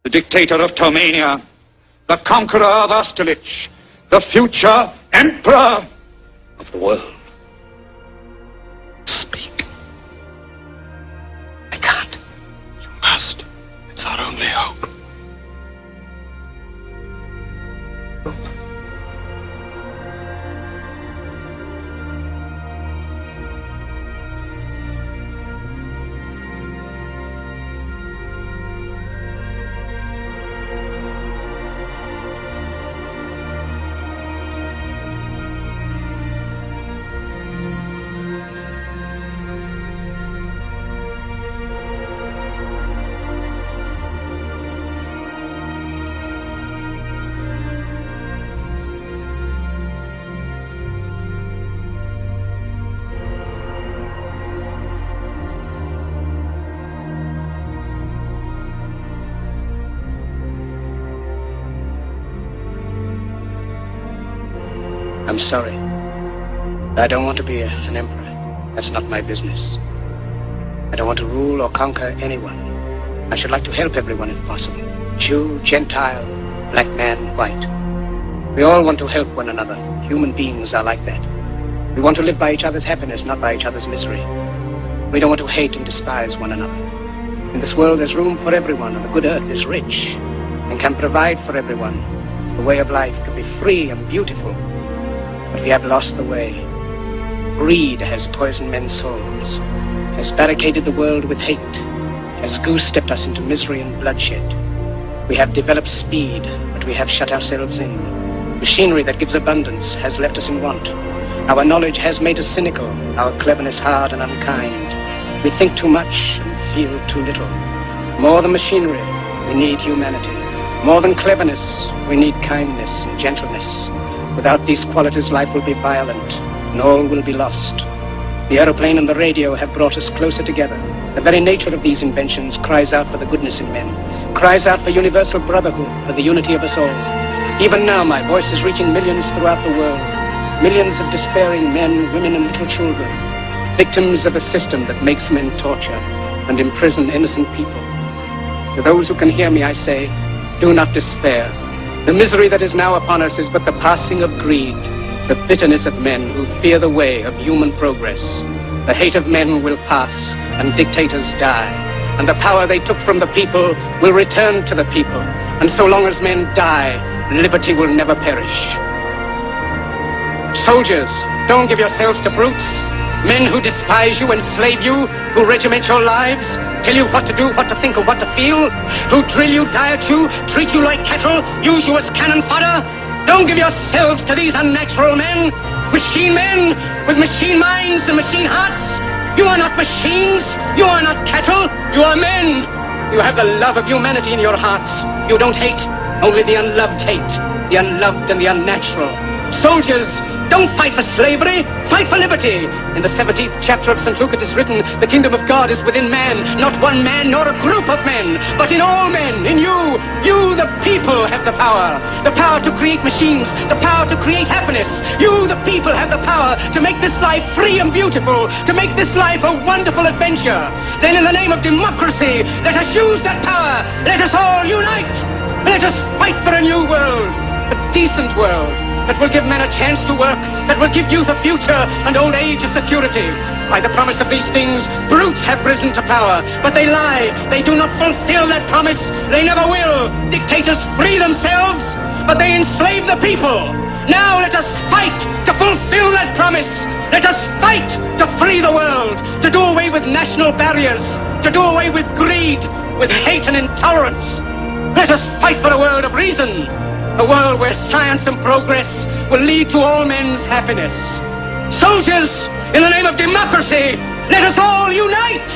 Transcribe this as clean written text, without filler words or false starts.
the dictator of Tomania, the conqueror of Austerlitz, the future emperor of the world. Speak. I can't. You must. It's our only hope. I'm sorry. I don't want to be an emperor. That's not my business. I don't want to rule or conquer anyone. I should like to help everyone if possible. Jew, Gentile, black man, white. We all want to help one another. Human beings are like that. We want to live by each other's happiness, not by each other's misery. We don't want to hate and despise one another. In this world there's room for everyone, and the good earth is rich and can provide for everyone. The way of life can be free and beautiful. But we have lost the way. Greed has poisoned men's souls, has barricaded the world with hate, has goose-stepped us into misery and bloodshed. We have developed speed, but we have shut ourselves in. Machinery that gives abundance has left us in want. Our knowledge has made us cynical, our cleverness hard and unkind. We think too much and feel too little. More than machinery, we need humanity. More than cleverness, we need kindness and gentleness. Without these qualities, life will be violent, and all will be lost. The aeroplane and the radio have brought us closer together. The very nature of these inventions cries out for the goodness in men, cries out for universal brotherhood, for the unity of us all. Even now, my voice is reaching millions throughout the world, millions of despairing men, women, and little children, victims of a system that makes men torture and imprison innocent people. To those who can hear me, I say, do not despair. The misery that is now upon us is but the passing of greed, the bitterness of men who fear the way of human progress. The hate of men will pass, and dictators die, and the power they took from the people will return to the people. And so long as men die, liberty will never perish. Soldiers, don't give yourselves to brutes, men who despise you, enslave you, who regiment your lives, tell you what to do, what to think, or what to feel, who drill you, diet you, treat you like cattle, use you as cannon fodder. Don't give yourselves to these unnatural men with machine minds and machine hearts. You are not machines, you are not cattle, you are men. You have the love of humanity in your hearts. You don't hate, only the unloved hate, the unloved and the unnatural. Soldiers, don't fight for slavery, fight for liberty. In the 17th chapter of St. Luke it is written, the kingdom of God is within man, not one man nor a group of men, but in all men, in you. You, the people, have the power to create machines, the power to create happiness. You, the people, have the power to make this life free and beautiful, to make this life a wonderful adventure. Then in the name of democracy, let us use that power. Let us all unite. Let us fight for a new world, a decent world, that will give men a chance to work, that will give youth a future and old age a security. By the promise of these things, brutes have risen to power, but they lie. They do not fulfill that promise. They never will. Dictators free themselves, but they enslave the people. Now let us fight to fulfill that promise. Let us fight to free the world, to do away with national barriers, to do away with greed, with hate and intolerance. Let us fight for a world of reason, a world where science and progress will lead to all men's happiness. Soldiers, in the name of democracy, let us all unite!